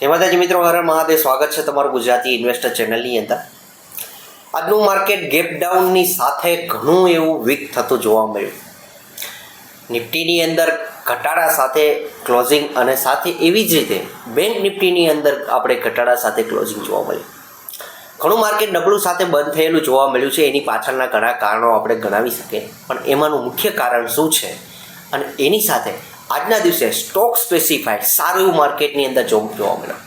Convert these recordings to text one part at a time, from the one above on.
જય માતાજી મિત્રો, હર મહાદેવ. સ્વાગત છે તમારું ગુજરાતી ઇન્વેસ્ટર ચેનલની અંદર. આજનું માર્કેટ ગેપ ડાઉનની સાથે ઘણું એવું વીક થતું જોવા મળ્યું. નિફ્ટીની અંદર ઘટાડા સાથે ક્લોઝિંગ અને સાથે એવી જ રીતે બેંક નિફ્ટીની અંદર આપણે ઘટાડા સાથે ક્લોઝિંગ જોવા મળ્યું. ઘણું માર્કેટ નબળું સાથે બંધ થયેલું જોવા મળ્યું છે. એની પાછળના ઘણા કારણો આપણે ગણાવી શકીએ, પણ એમાંનું મુખ્ય કારણ શું છે અને એની સાથે આજના દિવસે સ્ટોક સ્પેસિફાઈડ સારું એવું માર્કેટની અંદર જોવા મળ્યો.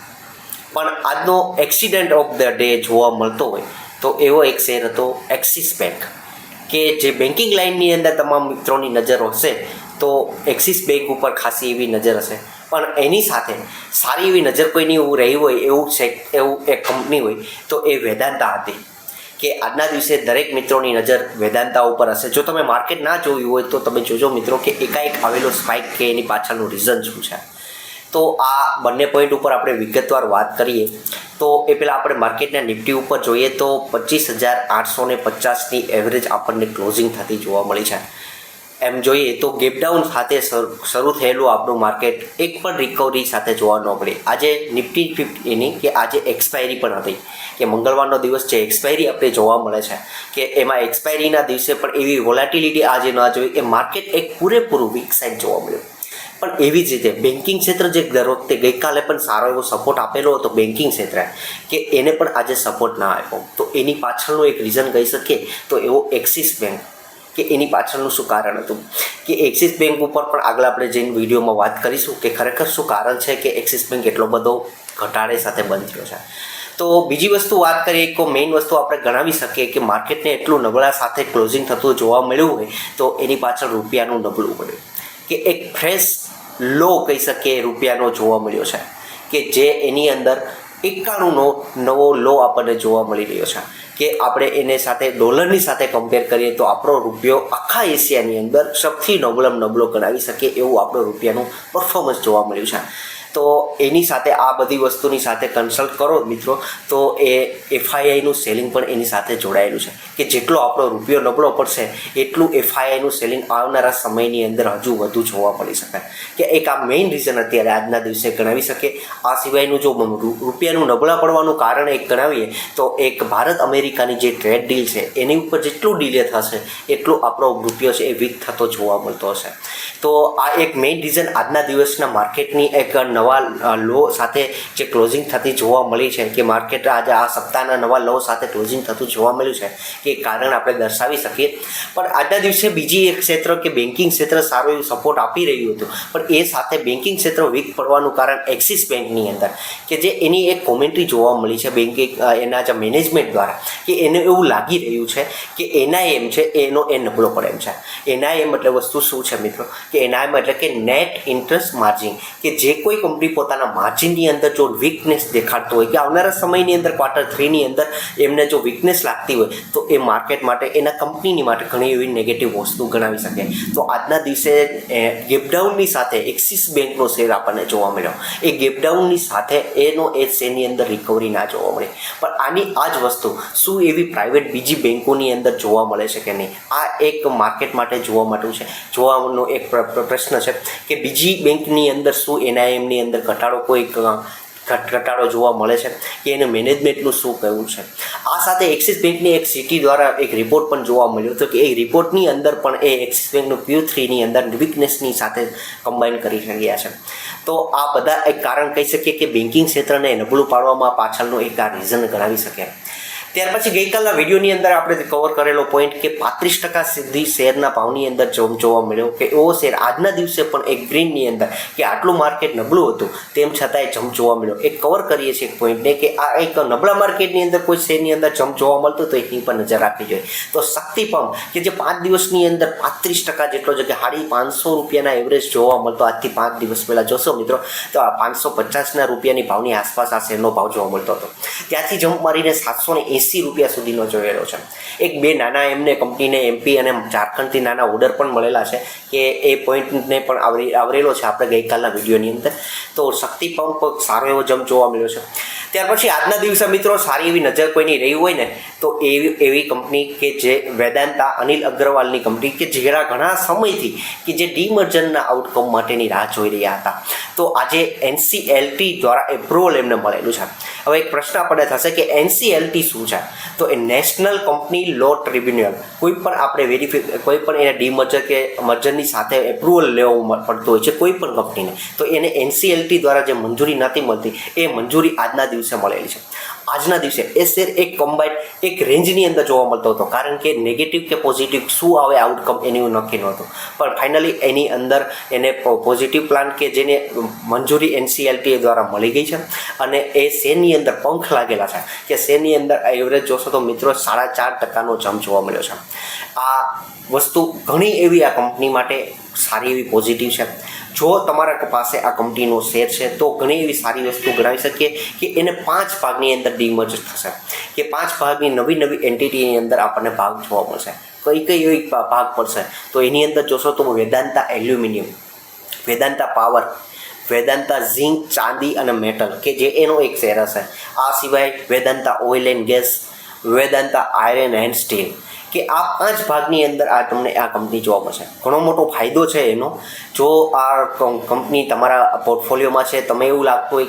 પણ આજનો એક્સિડન્ટ ઓફ ધ ડે જોવા મળતો હોય તો એવો એક શેર હતો એક્સિસ બેંક, કે જે બેન્કિંગ લાઇનની અંદર તમામ મિત્રોની નજર હશે તો એક્સિસ બેંક ઉપર ખાસી એવી નજર હશે. પણ એની સાથે સારી એવી નજર કોઈની એવું રહી હોય એવું એક કંપની હોય તો એ વેદાંતા હતી, કે આજના દિવસે દરેક મિત્રોની નજર વેદાંતા ઉપર હશે. જો તમે માર્કેટ ના જોયું હોય તો તમે જોજો મિત્રો કે એકાએક આવેલો સ્પાઇક કે એની પાછળનું રીઝન શું છે. તો આ બંને પોઈન્ટ ઉપર આપણે વિગતવાર વાત કરીએ તો એ પહેલાં આપણે માર્કેટના નિફ્ટી ઉપર જોઈએ તો 25,850ની એવરેજ આપણને ક્લોઝિંગ થતી જોવા મળી છે. એમ જોઈએ તો ગેપડાઉન સાથે શરૂ થયેલું આપણું માર્કેટ એક પણ રિકવરી સાથે જોવા ન મળે. આજે નિફ્ટી 50ની કે આજે એક્સપાયરી પણ હતી, કે મંગળવારનો દિવસ જે એક્સપાયરી આપણે જોવા મળે છે કે એમાં એક્સપાયરીના દિવસે પણ એવી વોલેટિલિટી આજે ન જોઈ એ માર્કેટ એક પૂરેપૂરું વીક સાઇડ જોવા મળ્યું. પણ એવી જ રીતે બેન્કિંગ ક્ષેત્ર જે દર વખતે ગઈકાલે પણ સારો એવો સપોર્ટ આપેલો હતો બેન્કિંગ ક્ષેત્રે, કે એને પણ આજે સપોર્ટ ના આપ્યો. તો એની પાછળનું એક રીઝન કહી શકીએ તો એવો એક્સિસ બેંક, કે એની પાછળનું શું કારણ હતું, કે એક્સિસ બેંક ઉપર પણ આગળ આપણે જઈને વિડીયોમાં વાત કરીશું કે ખરેખર શું કારણ છે કે એક્સિસ બેંક એટલો બધો ઘટાડે સાથે બંધ થયો છે. તો બીજી વસ્તુ વાત કરીએ તો મેઇન વસ્તુ આપણે ગણાવી શકીએ કે માર્કેટને એટલું નબળા સાથે ક્લોઝિંગ થતું જોવા મળ્યું હોય તો એની પાછળ રૂપિયાનું નબળું પડ્યું, કે એક ફ્રેશ લો કહી શકીએ રૂપિયાનો જોવા મળ્યો છે, કે જે એની અંદર 91નો નવો લો આપણને જોવા મળી રહ્યો છે. કે આપણે એને સાથે ડોલરની સાથે કમ્પેર કરીએ તો આપણો રૂપિયો આખા એશિયાની અંદર સૌથી નબળો ગણાવી શકીએ એવું આપણો રૂપિયાનું પરફોર્મન્સ જોવા મળ્યું છે. તો એની સાથે આ બધી વસ્તુની સાથે કન્સલ્ટ કરો મિત્રો તો એ એફઆઈઆઈનું સેલિંગ પણ એની સાથે જોડાયેલું છે, કે જેટલો આપણો રૂપિયો નબળો પડશે એટલું એફઆઈઆઈનું સેલિંગ આવનારા સમયની અંદર હજુ વધુ જોવા મળી શકે, કે એક આ મેઇન રીઝન અત્યારે આજના દિવસે ગણાવી શકીએ. આ સિવાયનું જો રૂપિયાનું નબળા પડવાનું કારણ એક ગણાવીએ તો એક ભારત અમેરિકાની જે ટ્રેડ ડીલ છે એની ઉપર જેટલું ડીલે થશે એટલું આપણો રૂપિયો છે એ વીક થતો જોવા મળતો હશે. તો આ એક મેઇન રીઝન આજના દિવસના માર્કેટની એક નવા લો સાથે જે ક્લોઝિંગ થતી જોવા મળી છે, કે માર્કેટ આજે આ સપ્તાહના નવા લો સાથે ક્લોઝિંગ થતું જોવા મળ્યું છે, કે કારણ આપણે દર્શાવી શકીએ. પણ આજના દિવસે બીજી એક ક્ષેત્ર કે બેન્કિંગ ક્ષેત્ર સારું એવું સપોર્ટ આપી રહ્યું હતું, પણ એ સાથે બેન્કિંગ ક્ષેત્ર વીક પડવાનું કારણ એક્સિસ બેંકની અંદર, કે જે એની એક કોમેન્ટ્રી જોવા મળી છે બેન્કિંગ એના જે મેનેજમેન્ટ દ્વારા, કે એને એવું લાગી રહ્યું છે કે એનઆઈએમ છે એનો એ નબળો પડે એમ છે. એનઆઈએમ એટલે વસ્તુ શું છે મિત્રો, કે એનઆઈએમ એટલે કે નેટ ઇન્ટરેસ્ટ માર્જિન, કે જે કોઈ કંપની પોતાના માર્જિનની અંદર જો વીકનેસ દેખાડતો હોય, કે આવનારા સમયની અંદર Q3ની અંદર એમને જો વીકનેસ લાગતી હોય તો એ માર્કેટ માટે એના કંપનીની માટે ઘણી એવી નેગેટિવ વસ્તુ ગણાવી શકે. તો આજના દિવસે ગેપડાઉનની સાથે એક્સિસ બેંકનો શેર આપણને જોવા મળ્યો. એ ગેપડાઉનની સાથે એનો એ શેરની અંદર રિકવરી ના જોવા મળે. પણ આની આ જ વસ્તુ શું એવી પ્રાઇવેટ બીજી બેંકોની અંદર જોવા મળે છે કે નહીં, આ એક માર્કેટ માટે જોવાનો એક પ્રશ્ન છે, કે બીજી બેંકની અંદર શું એનઆઈએમની અંદર ઘટાડો જોવા મળે છે, કે એને મેનેજમેન્ટનું શું કહેવું છે. આ સાથે એક્સિસ બેંકની એક સિટી દ્વારા એક રિપોર્ટ પણ જોવા મળ્યો હતો, કે એ રિપોર્ટની અંદર પણ એ એક્સિસ બેંકનું Q3ની અંદર વીકનેસની સાથે કમ્બાઈન કરી રહ્યા છે. તો આ બધા એક કારણ કહી શકીએ કે બેન્કિંગ ક્ષેત્રને નબળું પાડવામાં પાછળનું એક આ રીઝન ગણાવી શકે. ત્યાર પછી ગઈકાલના વિડીયોની અંદર આપણે કવર કરેલો પોઈન્ટ કે 35% સુધી શેરના ભાવની અંદર જોવા મળ્યો, કે એવો શેર આજના દિવસે પણ એક ગ્રીનની અંદર, કે આટલું માર્કેટ નબળું હતું તેમ છતાંય જમ્પ જોવા મળ્યો. એક કવર કરીએ છીએ એક પોઈન્ટને, કે આ એક નબળા માર્કેટની અંદર કોઈ શેરની અંદર જમ્પ જોવા મળતું તો એની પર નજર રાખવી જોઈએ. તો શક્તિ પંપ કે જે 5 દિવસની અંદર 35% જેટલો છે, કે ₹550 એવરેજ જોવા મળતો, આજથી 5 દિવસ પહેલાં જોશો મિત્રો તો આ ₹550 ભાવની આસપાસ આ શેરનો ભાવ જોવા મળતો હતો. ત્યાંથી જમ્પ મારીને ₹780 સુધીનો જોયેલો છે. એક બે નાના એમને કંપનીને MP અને ઝારખંડથી નાના ઓર્ડર પણ મળેલા છે, કે એ પોઈન્ટને પણ આવરેલો છે આપણે ગઈકાલના વિડીયોની અંદર. તો શક્તિ પંપ સારો એવો જમ્પ જોવા મળ્યો છે. ત્યાર પછી આજના દિવસે મિત્રો સારી એવી નજર કોઈની રહી હોય ને તો એવી કંપની કે જે વેદાંતા અનિલ અગ્રવાલની કંપની કે જેના ઘણા સમયથી કે જે ડીમર્જરના આઉટકમ માટેની રાહ જોઈ રહ્યા હતા, તો આજે એનસીએલટી દ્વારા એપ્રુવલ એમને મળેલું છે. હવે એક પ્રશ્ન આપણને થશે કે એનસીએલટી શું છે? તો એ નેશનલ કંપની લો ટ્રિબ્યુનલ, કોઈ પણ આપણે કોઈ પણ એને ડીમર્જર કે મર્જરની સાથે એપ્રુવલ લેવું પડતું હોય છે કોઈ પણ કંપનીને, તો એને એનસીએલટી દ્વારા જે મંજૂરી નથી મળતી એ મંજૂરી આજના દિવસે મળેલી છે. આજના દિવસે એ શેર એક કમ્બાઇન્ડ એક રેન્જની અંદર જોવા મળતો હતો, કારણ કે નેગેટિવ કે પોઝિટિવ શું આવે આઉટકમ એની નક્કી નહોતું, પણ ફાઇનલી એની અંદર એને પોઝિટિવ પ્લાન કે જેને મંજૂરી એનસીએલટી દ્વારા મળી ગઈ છે અને એ શેરની અંદર પંખ લાગેલા છે કે શેરની અંદર એવરેજ જોશો તો મિત્રો 4.5% જમ્પ જોવા મળ્યો છે. આ વસ્તુ ઘણી એવી આ કંપની માટે સારી એવી પોઝિટિવ છે. જો તમારા પાસે આ કંપનીનો શેર છે તો ઘણી એવી સારી વસ્તુ ગણાવી શકીએ કે એને 5 ભાગની અંદર ડીમર્જ થશે, કે 5 ભાગની નવી એન્ટિટીની અંદર આપણને ભાગ જોવા મળશે. કઈ એવી ભાગ પડશે? તો એની અંદર જોશો તો Vedanta aluminium, Vedanta power, Vedanta zinc, ચાંદી અને મેટલ કે જે એનો એક શેર હશે. આ સિવાય Vedanta oil and gas, Vedanta iron and steel, કે આ 5 ભાગની અંદર આ તમને આ કંપની જોવા મળશે. ઘણો મોટો ફાયદો છે એનો. જો આ કંપની તમારા પોર્ટફોલિયોમાં છે, તમે એવું લાગતું હોય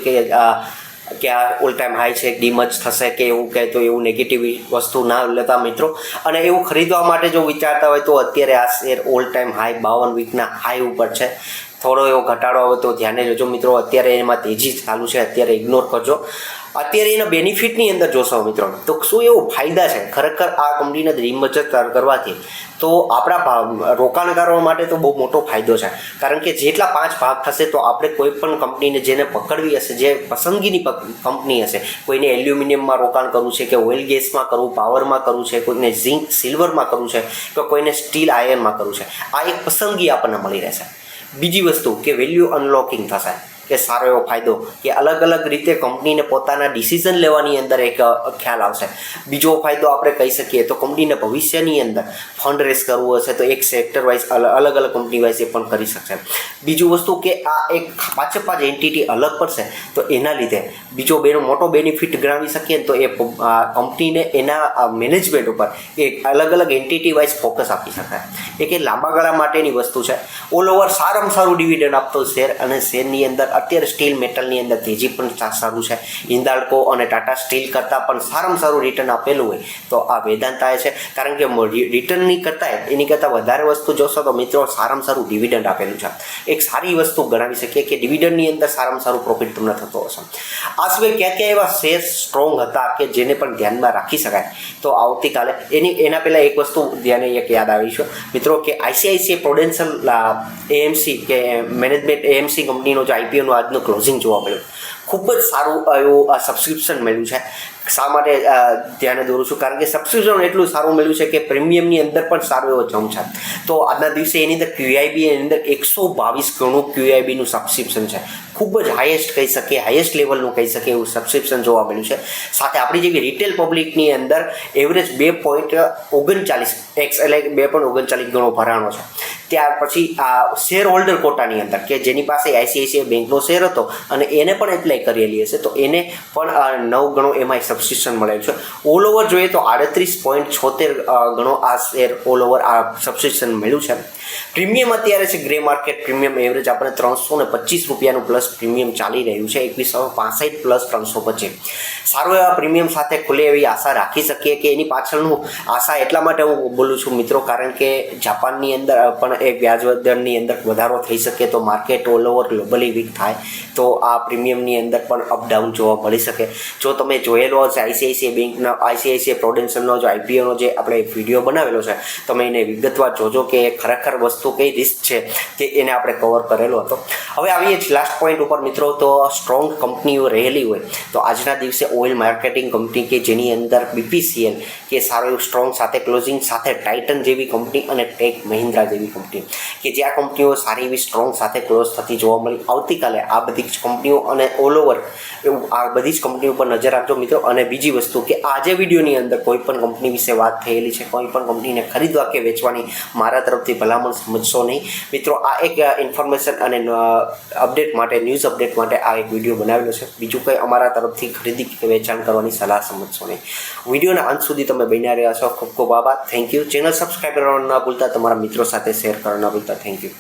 કે આ ઓલ ટાઈમ હાઈ છે, ડીમર્જ થશે કે એવું કહે, તો એવું નેગેટિવ વસ્તુ ના લેતા મિત્રો. અને એવું ખરીદવા માટે જો વિચારતા હોય તો અત્યારે આ શેર ઓલ ટાઈમ હાઈ 52 વીકના હાઈ ઉપર છે. થોડો એવો ઘટાડો આવે તો ધ્યાને જોજો મિત્રો. અત્યારે એમાં તેજી ચાલુ છે, અત્યારે ઇગ્નોર કરજો. અત્યારે એના બેનિફિટની અંદર જોશો મિત્રો તો શું એવું ફાયદા છે ખરેખર આ કંપનીને ડીમર્જ કરવાથી, તો આપણા રોકાણકારો માટે તો બહુ મોટો ફાયદો છે. કારણ કે જેટલા 5 ભાગ થશે તો આપણે કોઈ પણ કંપનીને જેને પકડવી હશે, જે પસંદગીની કંપની હશે, કોઈને એલ્યુમિનિયમમાં રોકાણ કરવું છે કે ઓઇલ ગેસમાં કરવું, પાવરમાં કરવું છે, કોઈને ઝિંક સિલ્વરમાં કરવું છે કે કોઈને સ્ટીલ આયર્નમાં કરવું છે, આ એક પસંદગી આપણને મળી રહેશે. બીજી વસ્તુ કે વેલ્યુ અનલોકિંગ થશે, કે સારો એવો ફાયદો કે અલગ અલગ રીતે કંપનીને પોતાના ડિસિઝન લેવાની અંદર એક ખ્યાલ આવશે. બીજો ફાયદો આપણે કહી શકીએ તો કંપનીને ભવિષ્યની અંદર ફંડ રેઝ કરવું હશે તો એક સેક્ટર વાઇઝ અલગ અલગ કંપની વાઇઝ એ પણ કરી શકશે. બીજું વસ્તુ કે આ એક 5 એન્ટિટી અલગ પડશે તો એના લીધે બીજો મોટો બેનિફિટ ગણાવી શકીએ તો એ કંપનીને એના મેનેજમેન્ટ ઉપર એક અલગ અલગ એન્ટિટી વાઇઝ ફોકસ આપી શકાય. એ કે લાંબા ગાળા માટેની વસ્તુ છે. ઓલ ઓવર સારામાં સારું ડિવિડન્ડ આપતો શેર, અને શેરની અંદર અત્યારે સ્ટીલ મેટલની અંદર તેજી પણ સારું છે. હિન્દાલ્કો અને ટાટા સ્ટીલ કરતાં પણ સારામાં સારું રિટર્ન આપેલું હોય તો આ વેદાંતાએ છે. કારણ કે રિટર્નની કરતાં એની કરતાં વધારે વસ્તુ જોશો તો મિત્રો સારામાં સારું ડિવિડન્ડ આપેલું છે. એક સારી વસ્તુ ગણાવી શકીએ કે ડિવિડન્ડની અંદર સારામાં સારું પ્રોફિટ તમને થતો હશે. આ સિવાય ક્યાં એવા શેર સ્ટ્રોંગ હતા કે જેને પણ ધ્યાનમાં રાખી શકાય, તો આવતીકાલે એના પહેલાં એક વસ્તુ ધ્યાને એક યાદ આવી છે મિત્રો કે આઈસીઆઈસીઆઈ પ્રુડેન્શિયલ એએમસી કે મેનેજમેન્ટ એએમસી કંપનીનો જે આઈપીઓનું આજનું ક્લોઝિંગ જોવા મળ્યું, ખૂબ જ સારું એવું સબસ્ક્રિપ્શન મળ્યું છે. શા માટે ધ્યાને દોરું છું? કારણ કે સબસ્ક્રિપ્શન એટલું સારું મળ્યું છે કે પ્રીમિયમની અંદર પણ સારો એવો જમ્પ છે. તો આજના દિવસે એની અંદર QIB એની અંદર 122 ગણું QIBનું સબસ્ક્રિપ્શન છે. ખૂબ જ હાઈએસ્ટ કહી શકીએ, હાઈએસ્ટ લેવલનું કહી શકીએ એવું સબસ્ક્રિપ્શન જોવા મળ્યું છે. સાથે આપણી જેવી રિટેલ પબ્લિકની અંદર એવરેજ 2.39x એટલે 2.39 ગણો ભરાણો છે. ત્યાર પછી આ શેર હોલ્ડર કોટાની અંદર કે જેની પાસે આઈસીઆઈસીઆઈ બેંકનો શેર હતો અને એને પણ એપ્લાય કરેલી હશે તો એને પણ 9 ગણો એમાં સબસ્ક્રિપ્શન મળેલું છે. ઓલ ઓવર જોઈએ તો 38.76 ગણો આ શેર ઓલ ઓવર આ સબસ્ક્રિપ્શન મળ્યું છે. પ્રીમિયમ અત્યારે છે ગ્રે માર્કેટ પ્રીમિયમ એવરેજ આપણે 325 રૂપિયાનું પ્લસ પ્રીમિયમ ચાલી રહ્યું છે. 2165 પ્લસ 325 સારું એવા પ્રીમિયમ સાથે ખુલે એવી આશા રાખી શકીએ. કે એની પાછળનું આશા એટલા માટે હું બોલું છું મિત્રો કારણ કે જાપાનની અંદર પણ એક વ્યાજ દરની અંદર વધારો થઈ શકે તો market all over globally weak થાય તો આ પ્રીમિયમની અંદર પણ અપડાઉન જોવા મળી શકે. જો તમે જોયેલો હશે આઈસીઆઈસીઆઈ બેંકના આઈસીઆઈસીઆઈ પ્રુડેન્શિયલનો જે આઈપીઓનો જે આપણે વિડીયો બનાવેલો છે તમે એને વિગતવાર જોજો કે ખરેખર વસ્તુ કઈ રિસ્ક છે કે એને આપણે કવર કરેલો હતો. હવે આવીએ જ લાસ્ટ પોઈન્ટ ઉપર મિત્રો, તો સ્ટ્રોંગ કંપનીઓ રહેલી હોય તો આજના દિવસે ઓઇલ માર્કેટિંગ કંપની કે જેની અંદર BPCL કે સારું એવું સ્ટ્રોંગ સાથે ક્લોઝિંગ સાથે ટાઇટન જેવી કંપની અને ટેક મહિન્દ્રા જેવી કંપની નિફ્ટી, કે જે આ કંપનીઓ સારી એવી સ્ટ્રોંગ સાથે ક્લોઝ થતી જોવા મળી. આવતીકાલે આ બધી જ કંપનીઓ અને ઓલ ઓવર આ બધી જ કંપનીઓ પર નજર રાખજો મિત્રો. અને બીજી વસ્તુ કે આજે વિડીયોની અંદર કોઈ પણ કંપની વિશે વાત થયેલી છે, કોઈ પણ કંપનીને ખરીદવા કે વેચવાની મારા તરફથી ભલામણ સમજશો નહીં મિત્રો. આ એક ઇન્ફોર્મેશન અને અપડેટ માટે, ન્યૂઝ અપડેટ માટે આ એક વિડીયો બનાવેલો છે. બીજું કંઈ અમારા તરફથી ખરીદી કે વેચાણ કરવાની સલાહ સમજશો નહીં. વિડીયોના અંત સુધી તમે બન્યા રહ્યા છો. ખૂબ ખૂબ આભાર. Thank you. ચેનલ સબસ્ક્રાઈબ કરવાનું ના ભૂલતા, તમારા મિત્રો સાથે શેર કરવાનું ના ભૂલતા. Thank you.